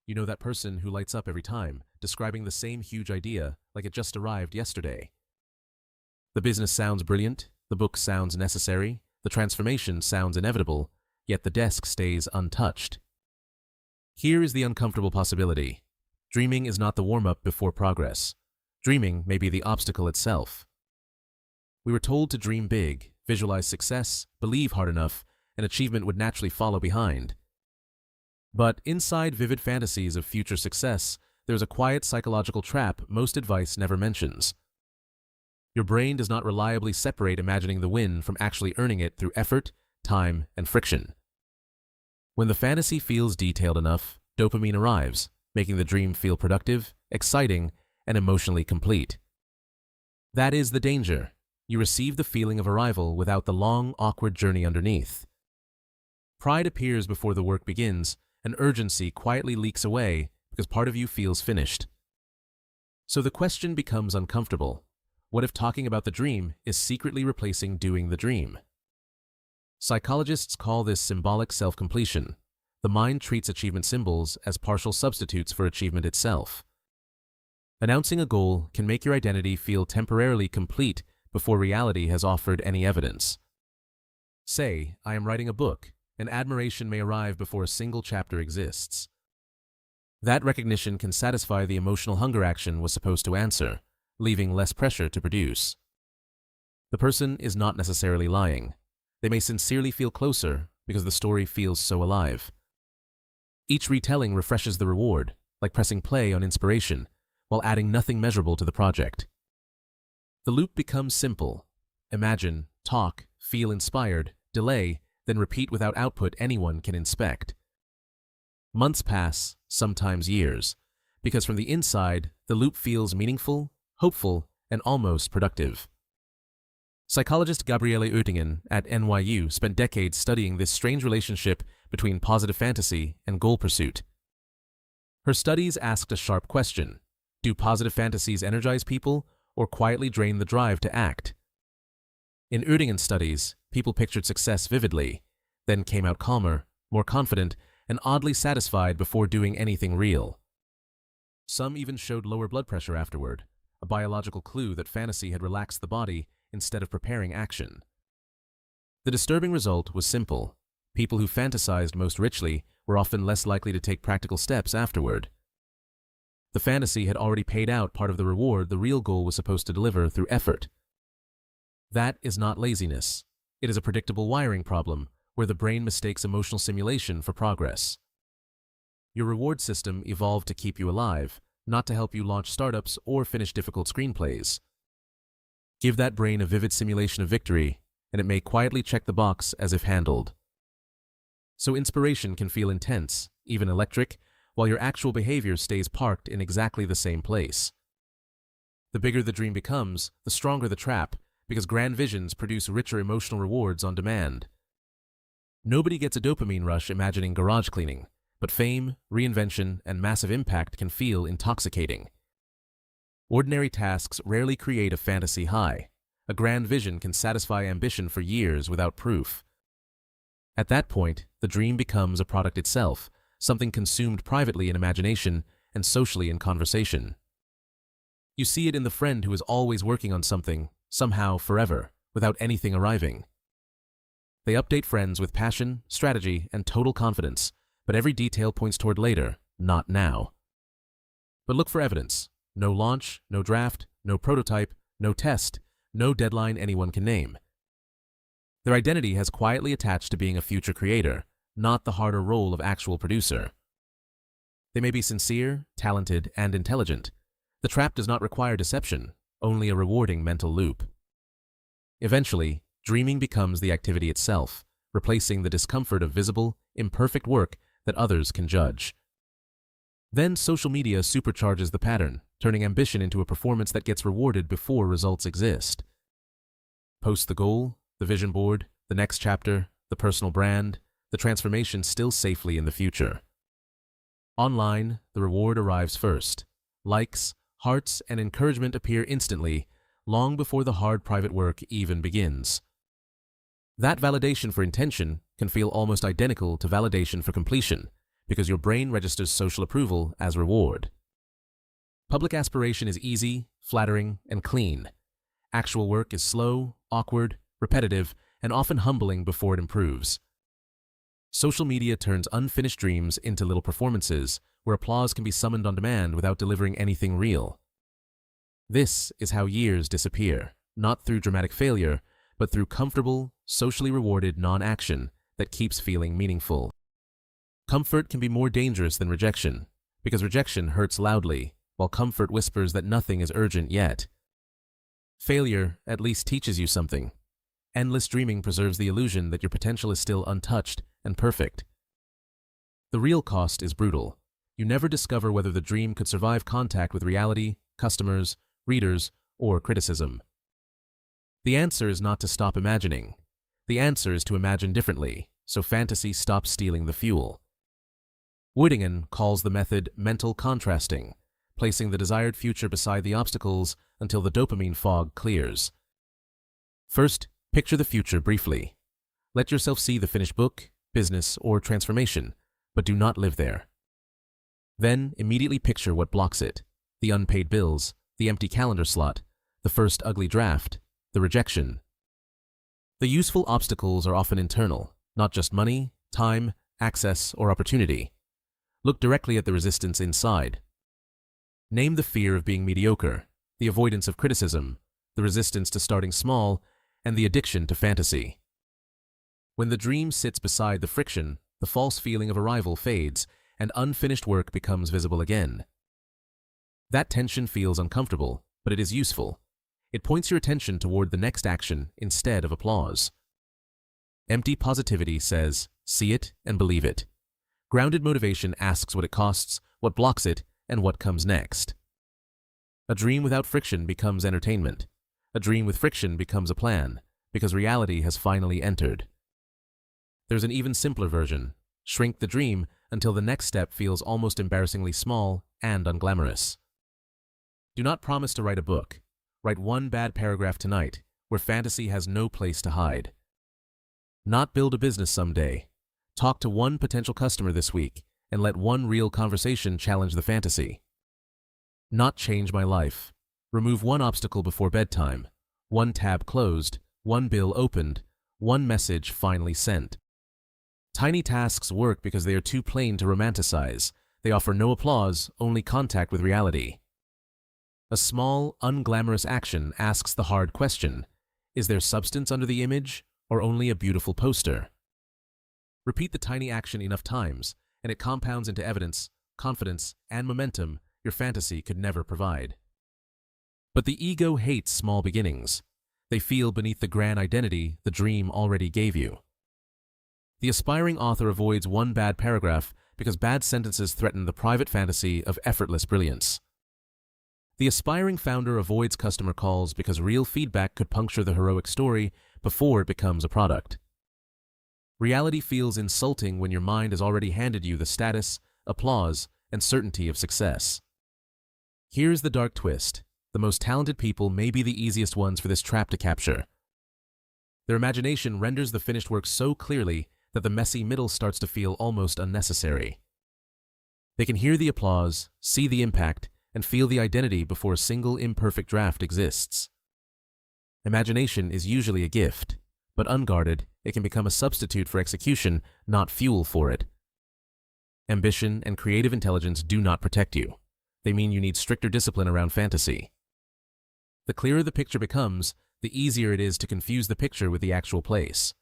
You know that person who lights up every time, describing the same huge idea like it just arrived yesterday. The business sounds brilliant, the book sounds necessary, the transformation sounds inevitable, yet the desk stays untouched. Here is the uncomfortable possibility. Dreaming is not the warm-up before progress. Dreaming may be the obstacle itself. We were told to dream big, visualize success, believe hard enough, and achievement would naturally follow behind. But inside vivid fantasies of future success, there's a quiet psychological trap most advice never mentions. Your brain does not reliably separate imagining the win from actually earning it through effort, time, and friction. When the fantasy feels detailed enough, dopamine arrives, making the dream feel productive, exciting, and emotionally complete. That is the danger. You receive the feeling of arrival without the long, awkward journey underneath. Pride appears before the work begins, and urgency quietly leaks away because part of you feels finished. So the question becomes uncomfortable. What if talking about the dream is secretly replacing doing the dream? Psychologists call this symbolic self-completion. The mind treats achievement symbols as partial substitutes for achievement itself. Announcing a goal can make your identity feel temporarily complete before reality has offered any evidence. Say, I am writing a book, and admiration may arrive before a single chapter exists. That recognition can satisfy the emotional hunger action was supposed to answer, leaving less pressure to produce. The person is not necessarily lying. They may sincerely feel closer because the story feels so alive. Each retelling refreshes the reward, like pressing play on inspiration, while adding nothing measurable to the project. The loop becomes simple. Imagine, talk, feel inspired, delay, then repeat without output anyone can inspect. Months pass, sometimes years, because from the inside, the loop feels meaningful, hopeful, and almost productive. Psychologist Gabriele Oettingen at NYU spent decades studying this strange relationship between positive fantasy and goal pursuit. Her studies asked a sharp question: do positive fantasies energize people or quietly drain the drive to act? In Oettingen's studies, people pictured success vividly, then came out calmer, more confident, and oddly satisfied before doing anything real. Some even showed lower blood pressure afterward, a biological clue that fantasy had relaxed the body instead of preparing action. The disturbing result was simple. People who fantasized most richly were often less likely to take practical steps afterward. The fantasy had already paid out part of the reward the real goal was supposed to deliver through effort. That is not laziness. It is a predictable wiring problem where the brain mistakes emotional simulation for progress. Your reward system evolved to keep you alive, not to help you launch startups or finish difficult screenplays. Give that brain a vivid simulation of victory, and it may quietly check the box as if handled. So inspiration can feel intense, even electric, while your actual behavior stays parked in exactly the same place. The bigger the dream becomes, the stronger the trap, because grand visions produce richer emotional rewards on demand. Nobody gets a dopamine rush imagining garage cleaning, but fame, reinvention, and massive impact can feel intoxicating. Ordinary tasks rarely create a fantasy high. A grand vision can satisfy ambition for years without proof. At that point, the dream becomes a product itself, something consumed privately in imagination and socially in conversation. You see it in the friend who is always working on something, somehow forever, without anything arriving. They update friends with passion, strategy, and total confidence, but every detail points toward later, not now. But look for evidence. No launch, no draft, no prototype, no test, no deadline anyone can name. Their identity has quietly attached to being a future creator, not the harder role of actual producer. They may be sincere, talented, and intelligent. The trap does not require deception, only a rewarding mental loop. Eventually, dreaming becomes the activity itself, replacing the discomfort of visible, imperfect work that others can judge. Then social media supercharges the pattern, turning ambition into a performance that gets rewarded before results exist. Post the goal, the vision board, the next chapter, the personal brand, the transformation still safely in the future. Online, the reward arrives first. Likes, hearts, and encouragement appear instantly, long before the hard private work even begins. That validation for intention can feel almost identical to validation for completion, because your brain registers social approval as reward. Public aspiration is easy, flattering, and clean. Actual work is slow, awkward, repetitive, and often humbling before it improves. Social media turns unfinished dreams into little performances where applause can be summoned on demand without delivering anything real. This is how years disappear, not through dramatic failure, but through comfortable, socially rewarded non-action that keeps feeling meaningful. Comfort can be more dangerous than rejection, because rejection hurts loudly, while comfort whispers that nothing is urgent yet. Failure at least teaches you something. Endless dreaming preserves the illusion that your potential is still untouched and perfect. The real cost is brutal. You never discover whether the dream could survive contact with reality, customers, readers, or criticism. The answer is not to stop imagining. The answer is to imagine differently, so fantasy stops stealing the fuel. Whittingham calls the method mental contrasting, placing the desired future beside the obstacles until the dopamine fog clears. First, picture the future briefly. Let yourself see the finished book, business, or transformation, but do not live there. Then, immediately picture what blocks it: the unpaid bills, the empty calendar slot, the first ugly draft, the rejection. The useful obstacles are often internal, not just money, time, access, or opportunity. Look directly at the resistance inside. Name the fear of being mediocre, the avoidance of criticism, the resistance to starting small, and the addiction to fantasy. When the dream sits beside the friction, the false feeling of arrival fades, and unfinished work becomes visible again. That tension feels uncomfortable, but it is useful. It points your attention toward the next action instead of applause. Empty positivity says, see it and believe it. Grounded motivation asks what it costs, what blocks it, and what comes next. A dream without friction becomes entertainment. A dream with friction becomes a plan, because reality has finally entered. There's an even simpler version. Shrink the dream until the next step feels almost embarrassingly small and unglamorous. Do not promise to write a book. Write one bad paragraph tonight, where fantasy has no place to hide. Not build a business someday. Talk to one potential customer this week, and let one real conversation challenge the fantasy. Not change my life. Remove one obstacle before bedtime, one tab closed, one bill opened, one message finally sent. Tiny tasks work because they are too plain to romanticize. They offer no applause, only contact with reality. A small, unglamorous action asks the hard question: is there substance under the image, or only a beautiful poster? Repeat the tiny action enough times, and it compounds into evidence, confidence, and momentum your fantasy could never provide. But the ego hates small beginnings. They feel beneath the grand identity the dream already gave you. The aspiring author avoids one bad paragraph because bad sentences threaten the private fantasy of effortless brilliance. The aspiring founder avoids customer calls because real feedback could puncture the heroic story before it becomes a product. Reality feels insulting when your mind has already handed you the status, applause, and certainty of success. Here's the dark twist. The most talented people may be the easiest ones for this trap to capture. Their imagination renders the finished work so clearly that the messy middle starts to feel almost unnecessary. They can hear the applause, see the impact, and feel the identity before a single imperfect draft exists. Imagination is usually a gift, but unguarded, it can become a substitute for execution, not fuel for it. Ambition and creative intelligence do not protect you. They mean you need stricter discipline around fantasy. The clearer the picture becomes, the easier it is to confuse the picture with the actual place.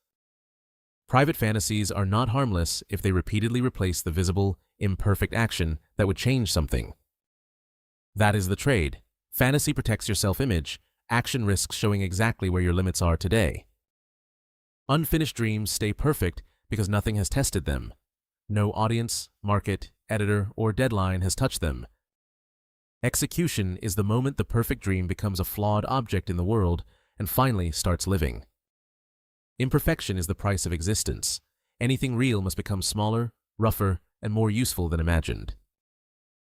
Private fantasies are not harmless if they repeatedly replace the visible, imperfect action that would change something. That is the trade. Fantasy protects your self-image. Action risks showing exactly where your limits are today. Unfinished dreams stay perfect because nothing has tested them. No audience, market, editor, or deadline has touched them. Execution is the moment the perfect dream becomes a flawed object in the world and finally starts living. Imperfection is the price of existence. Anything real must become smaller, rougher, and more useful than imagined.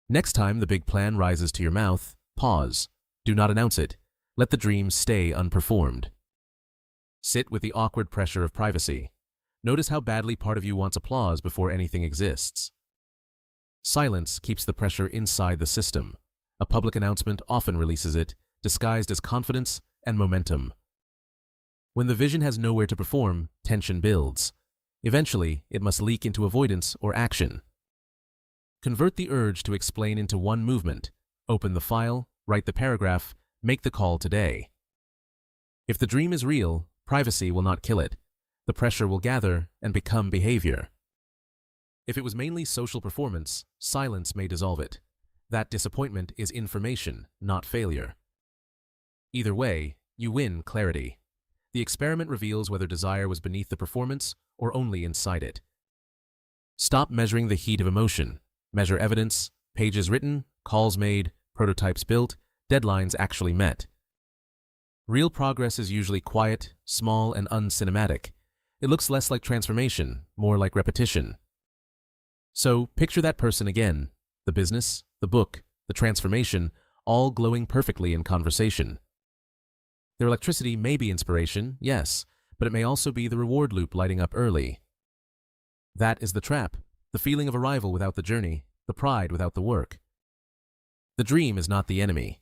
Next time the big plan rises to your mouth, pause. Do not announce it. Let the dream stay unperformed. Sit with the awkward pressure of privacy. Notice how badly part of you wants applause before anything exists. Silence keeps the pressure inside the system. A public announcement often releases it, disguised as confidence and momentum. When the vision has nowhere to perform, tension builds. Eventually, it must leak into avoidance or action. Convert the urge to explain into one movement. Open the file, write the paragraph, make the call today. If the dream is real, privacy will not kill it. The pressure will gather and become behavior. If it was mainly social performance, silence may dissolve it. That disappointment is information, not failure. Either way, you win clarity. The experiment reveals whether desire was beneath the performance or only inside it. Stop measuring the heat of emotion. Measure evidence, pages written, calls made, prototypes built, deadlines actually met. Real progress is usually quiet, small, and uncinematic. It looks less like transformation, more like repetition. So, picture that person again, the business, the book, the transformation, all glowing perfectly in conversation. Their electricity may be inspiration, yes, but it may also be the reward loop lighting up early. That is the trap, the feeling of arrival without the journey, the pride without the work. The dream is not the enemy.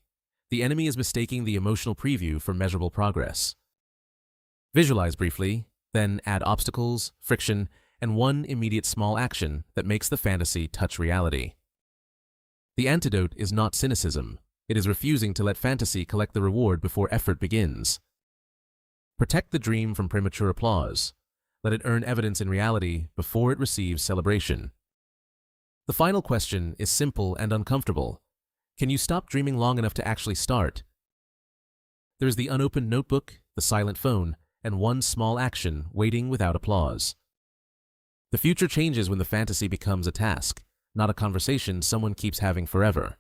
The enemy is mistaking the emotional preview for measurable progress. Visualize briefly, then add obstacles, friction, and one immediate small action that makes the fantasy touch reality. The antidote is not cynicism. It is refusing to let fantasy collect the reward before effort begins. Protect the dream from premature applause. Let it earn evidence in reality before it receives celebration. The final question is simple and uncomfortable. Can you stop dreaming long enough to actually start? There is the unopened notebook, the silent phone, and one small action waiting without applause. The future changes when the fantasy becomes a task, not a conversation someone keeps having forever.